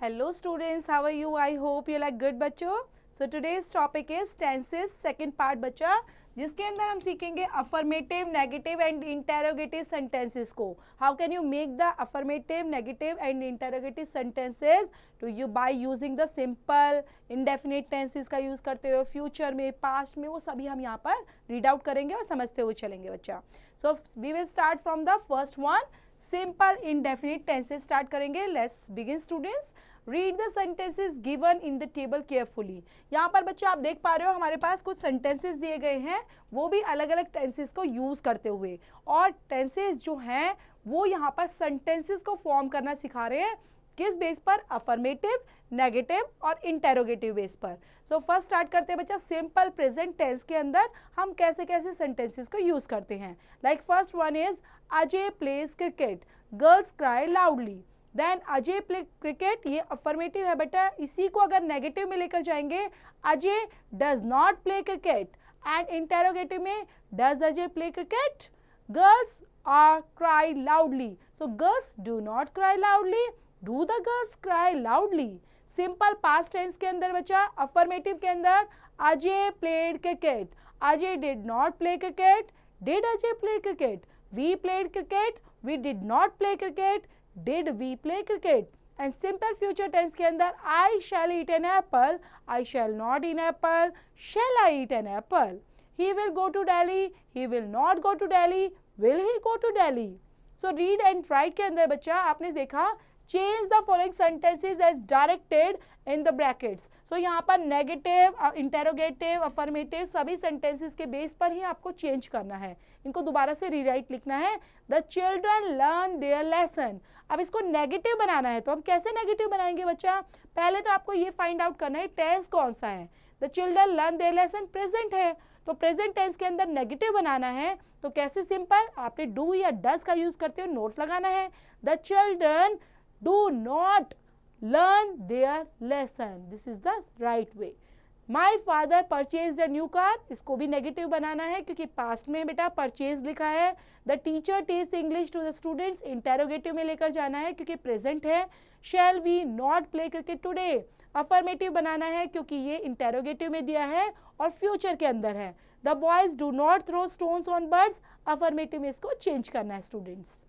Hello students, how are you? I hope you like good बच्चों. So today's topic is tenses second part बच्चा, जिसके अंदर हम सीखेंगे affirmative, negative and interrogative sentences को. How can you make the affirmative, negative and interrogative sentences to you by using the simple, indefinite tenses का use करते हुए future में, past में, वो सभी हम यहाँ पर read out करेंगे और समझते हुए चलेंगे बच्चा. So we will start from the first one. Simple indefinite tenses start करेंगे. Let's begin students. Read the sentences given in the table carefully. यहाँ पर बच्चे आप देख पा रहे हो हमारे पास कुछ सेंटेंसेस दिए गए हैं, वो भी अलग अलग टेंसेस को यूज करते हुए, और टेंसेस जो हैं वो यहाँ पर सेंटेंसेस को फॉर्म करना सिखा रहे हैं. किस बेस पर? अफर्मेटिव, नेगेटिव और इंटेरोगेटिव बेस पर. सो फर्स्ट स्टार्ट करते हैं बच्चा सिंपल प्रेजेंट टेंस के अंदर हम कैसे कैसे सेंटेंसेस को यूज करते हैं. Like first one is Ajay plays cricket, girls cry loudly. Then Ajay play cricket, ये अफर्मेटिव है बेटा. इसी को अगर नेगेटिव में लेकर जाएंगे, Ajay does not play cricket. And interrogative में, does Ajay play cricket? Girls are cry loudly. So girls do not cry loudly. Do the girls cry loudly? Simple past tense के अंदर बच्चा अफर्मेटिव के अंदर Ajay played cricket, Ajay did not play cricket. Did Ajay play cricket? We played cricket, we did not play cricket. Did we play cricket? And simple future tense के अंदर I shall eat an apple, I shall not eat apple, shall I eat an apple. He will go to Delhi, he will not go to Delhi, will he go to Delhi. So read and write के अंदर बच्चा आपने देखा change the following sentences as directed in the brackets. So यहाँ पर negative, interrogative, affirmative सभी sentences के base पर ही आपको चेंज करना है. इनको दोबारा से रीराइट लिखना है. The children learn their lesson. अब इसको नेगेटिव बनाना है, तो हम कैसे नेगेटिव बनाएंगे बच्चा? पहले तो आपको ये फाइंड आउट करना है टेंस कौन सा है. The children learn their lesson present है, तो प्रेजेंट टेंस के अंदर नेगेटिव बनाना है. तो कैसे? सिंपल, आपने डू या डज का यूज करते हुए नोट लगाना है. The children do not learn their lesson. This is the right way. My father purchased a new car. इसको भी नेगेटिव बनाना है क्योंकि पास्ट में बेटा परचेज लिखा है. The teacher teaches English to the students. Interrogative में लेकर जाना है क्योंकि प्रेजेंट है. Shall we not play cricket today? Affirmative बनाना है क्योंकि ये इंटेरोगेटिव में दिया है और फ्यूचर के अंदर है. The boys do not throw stones on birds. Affirmative में इसको चेंज करना है students.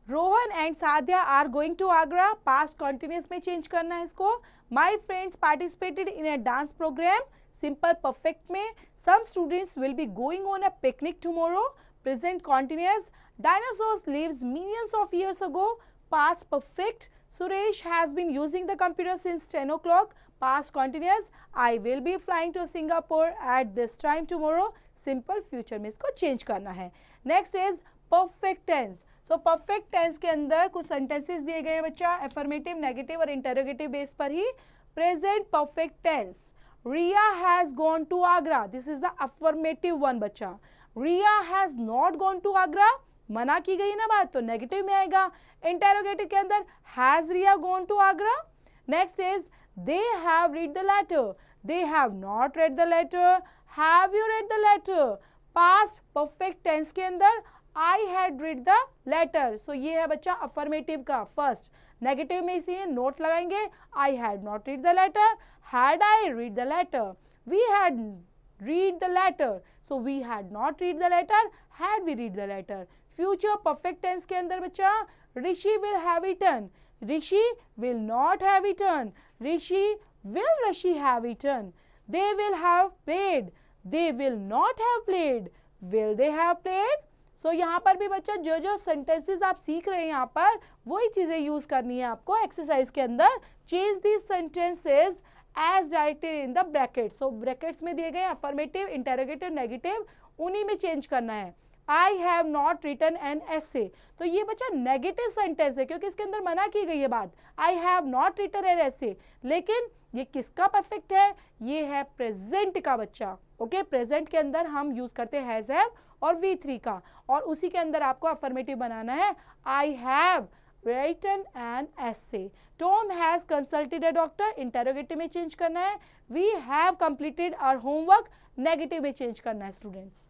Rohan and Sadhya are going to Agra. Past continuous में चेंज करना है इसको. My friends participated in a dance programme. Simple perfect में some students will be going on a picnic tomorrow. Present continuous. Dinosaurs lives millions of years ago. Past perfect. Suresh has been using the computer since 10 o'clock. Past continuous. I will be flying to Singapore at this time tomorrow. Simple future में इसको change करना है. Next is perfect tense. So perfect tense के अंदर कुछ sentences दिए गए हैं बच्चा अफर्मेटिव, नेगेटिव और इंटेरोगेटिव बेस पर ही. Present perfect tense. Riya has gone to Agra. This is the affirmative one बच्चा. Riya has not gone to Agra, मना की गई ना बात, तो नेगेटिव में आएगा. इंटेरोगेटिव के अंदर has Ria gone to Agra. Next is they have read the letter. They have not read the letter. Have you read the letter? Past perfect tense के अंदर I had read the letter. So ये है बच्चा affirmative का first. Negative में इसी note लगाएंगे. I had not read the letter. Had I read the letter? We had read the letter. So we had not read the letter. Had we read the letter? Future perfect tense के अंदर बच्चा ऋषि will have eaten. Rishi will not have eaten. Rishi will Rishi have eaten. They will have played. They will not have played. Will they have played? तो यहाँ पर भी बच्चा जो जो सेंटेंसेस आप सीख रहे हैं यहाँ पर वही चीजें यूज करनी है आपको एक्सरसाइज के अंदर. Change these sentences as directed in the brackets. So brackets में दिए गए अफर्मेटिव, इंटेरोगेटिव, नेगेटिव, उन्हीं में चेंज करना है. I have not written an essay. तो ये बच्चा नेगेटिव सेंटेंस है क्योंकि इसके अंदर मना की गई है बात. I have not written an essay. लेकिन ये किसका परफेक्ट है? ये है प्रेजेंट का बच्चा. ओके, प्रेजेंट के अंदर हम यूज करते हैं हैज हैव और V3 का, और उसी के अंदर आपको अफर्मेटिव बनाना है. I have written an essay. Tom has consulted a doctor. Interrogative में चेंज करना है. We have completed our homework. Negative में चेंज करना है students.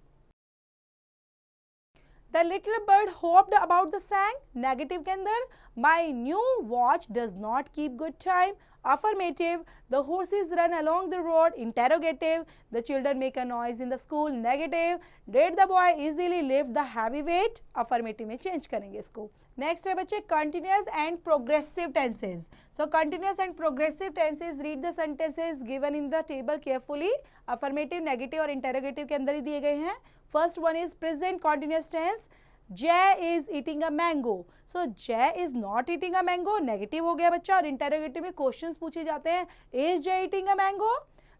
The little bird hopped about the sang, negative के अंदर my new watch does not keep good time, affirmative, the horses run along the road, interrogative, the children make a noise in the school, negative, did the boy easily lift the heavy weight, affirmative में change करेंगे इसको. Next है बच्चे continuous and progressive tenses. So continuous and progressive tenses, read the sentences given in the table carefully. affirmative, negative और interrogative के अंदर ही दिए गए हैं. First one is present continuous tense. Jay is eating a mango. So Jay is not eating a mango. Negative हो गया बच्चा. और इंटेरोगेटिव में क्वेश्चंस पूछे जाते हैं. Is Jay eating a mango?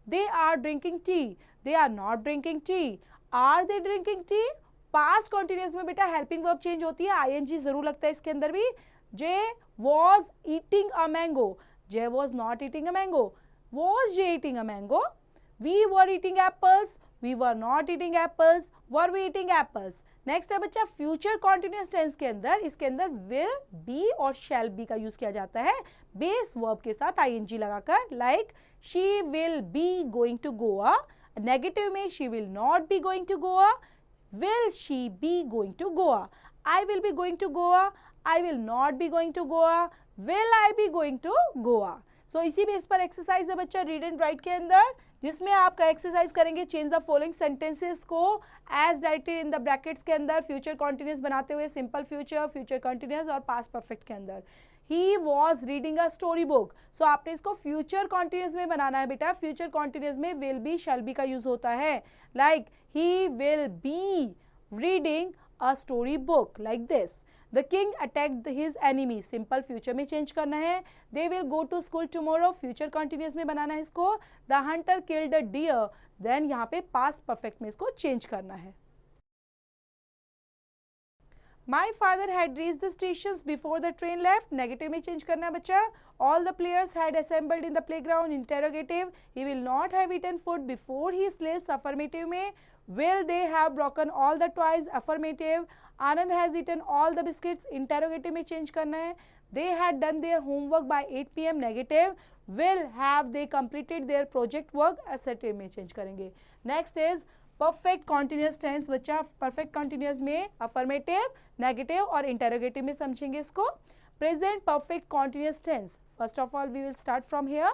They are drinking tea. They are not drinking tea. Are they drinking tea? Past continuous में बेटा हेल्पिंग वर्ब चेंज होती है. ing जरूर लगता है इसके अंदर भी. Jay was eating a mango. Jay was not eating a mango. Was Jay eating a mango? We were eating apples. We were not eating apples. Were we eating apples? Next है बच्चा future continuous tense के अंदर, इसके अंदर will, B और शैल be का use किया जाता है बेस वर्ब के साथ आईएनजी लगाकर. Like she will be going to Goa. Negative में she will not be going to Goa. Will she be going to Goa. I will be going to Goa. I will not be going to Goa. Will I be going to Goa. So इसी base पर exercise है बच्चा read and write के अंदर, जिसमें आपका exercise करेंगे change the following sentences को as directed in the brackets के अंदर फ्यूचर कॉन्टिन्यूस बनाते हुए सिंपल फ्यूचर, फ्यूचर कॉन्टिन्यूस और पास्ट परफेक्ट के अंदर. He was reading a story book. So आपने इसको फ्यूचर कॉन्टिन्यूस में बनाना है बेटा. फ्यूचर कॉन्टिन्यूस में विल बी शैल बी का यूज होता है. Like he will be reading a story book like this. The king attacked his enemy. Simple future में चेंज करना है. They will go to school tomorrow. Future continuous में बनाना है इसको. The hunter killed a deer. Then यहाँ पे past perfect में इसको चेंज करना है. My father had reached the stations before the train left. Negative में चेंज करना है बच्चा. All the players had assembled in the playground. Interrogative. He will not have eaten food before he sleeps. Affirmative में will they have broken all the toys. Affirmative. Anand has eaten all the biscuits. Interrogative में change करना है. They had done their homework by 8 PM. Negative. Will have they completed their project work. Assertive में change करेंगे. Next is perfect continuous tense बच्चा. Perfect continuous में affirmative, negative और interrogative में समझेंगे इसको. Present perfect continuous tense. First of all we will start from here.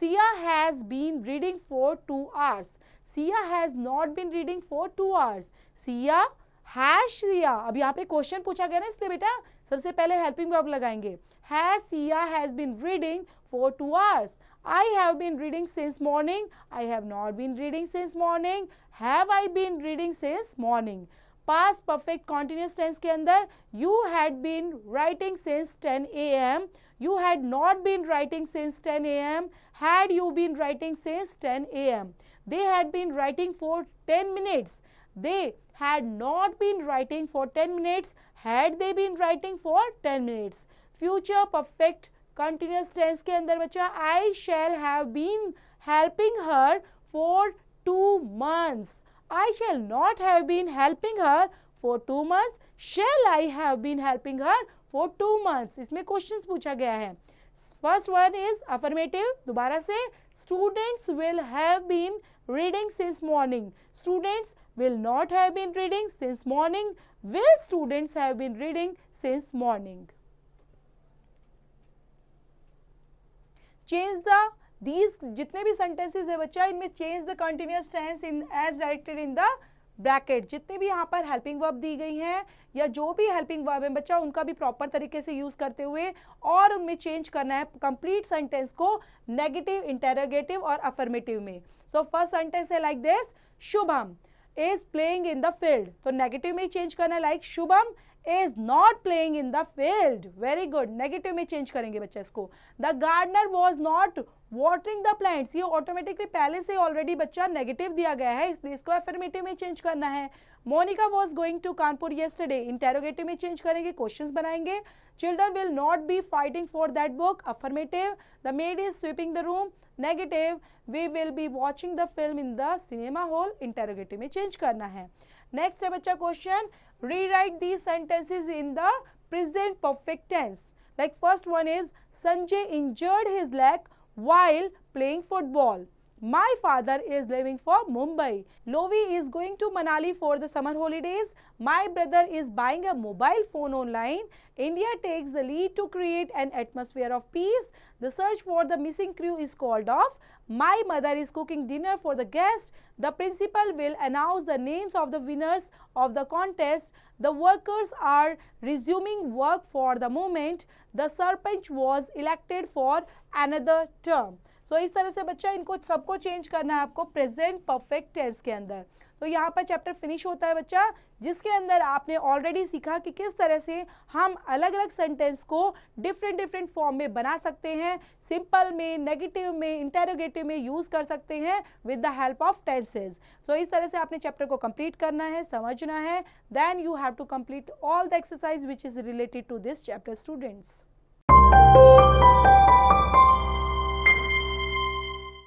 Sia has been reading for 2 hours. Sia has not been reading for 2 hours. Sia has Shriya. अब यहाँ पे question पूछा गया ना, इसलिए बेटा सबसे पहले हेल्पिंग वर्ब लगाएंगे. Has Sia has been reading for 2 hours. I have been reading since morning. I have not been reading since morning. Have I been reading since morning. Past perfect continuous tense के अंदर you had been writing since 10 AM. You had not been writing since 10 AM. Had you been writing since 10 AM. They had been writing for 10 minutes. They had not been writing for 10 minutes. Had they been writing for 10 minutes. Future perfect continuous tense के अंदर बच्चा I shall have been helping her for 2 months. I shall not have been helping her for 2 months. Shall I have been helping her for 2 months. इसमें questions पूछा गया है. First one is affirmative. दोबारा से students will have been reading since morning. Students will not have been reading since morning. Will students have been reading since morning. Change the these जितने भी sentences है बच्चा, इनमें change the continuous tense in as directed in the bracket. जितने भी यहाँ पर helping verb दी गई हैं या जो भी हेल्पिंग वर्ब है बच्चा, उनका भी प्रॉपर तरीके से यूज करते हुए और उनमें चेंज करना है कंप्लीट सेंटेंस को नेगेटिव, इंटेरोगेटिव और अफर्मेटिव में. सो फर्स्ट सेंटेंस है like this. Shubham is playing in the field. तो नेगेटिव में चेंज करना है like Shubham is not playing in the field. Very good. Negative में चेंज करेंगे बच्चा इसको. The gardener was not watering the plants. ये ऑटोमेटिकली पहले से ऑलरेडी बच्चा नेगेटिव दिया गया है, इसलिए इसको अफर्मेटिव में चेंज करना है. Monika was going to Kanpur yesterday. Interrogative में चेंज करेंगे, क्वेश्चंस बनाएंगे. Children will not be fighting for that book. Affirmative. The maid is sweeping the room. Negative. We will be watching the film in the cinema hall. Interrogative में change करना है. Next है बच्चा question. rewrite these sentences in the present perfect tense. Like first one is Sanjay injured his leg while playing football. My father is leaving for Mumbai. Lovi is going to Manali for the summer holidays. My brother is buying a mobile phone online. India takes the lead to create an atmosphere of peace. The search for the missing crew is called off. My mother is cooking dinner for the guests. The principal will announce the names of the winners of the contest. The workers are resuming work for the moment. The sarpanch was elected for another term. सो इस तरह से बच्चा इनको सबको change करना है आपको present perfect tense के अंदर। तो यहाँ पर चैप्टर फिनिश होता है बच्चा, जिसके अंदर आपने ऑलरेडी सीखा कि किस तरह से हम अलग अलग सेंटेंस को डिफरेंट फॉर्म में बना सकते हैं, सिंपल में, नेगेटिव में, इंटेरोगेटिव में यूज कर सकते हैं with the help of tenses. So इस तरह से आपने चैप्टर को कंप्लीट करना है, समझना है, then you have to complete all the exercise which is related to this chapter students.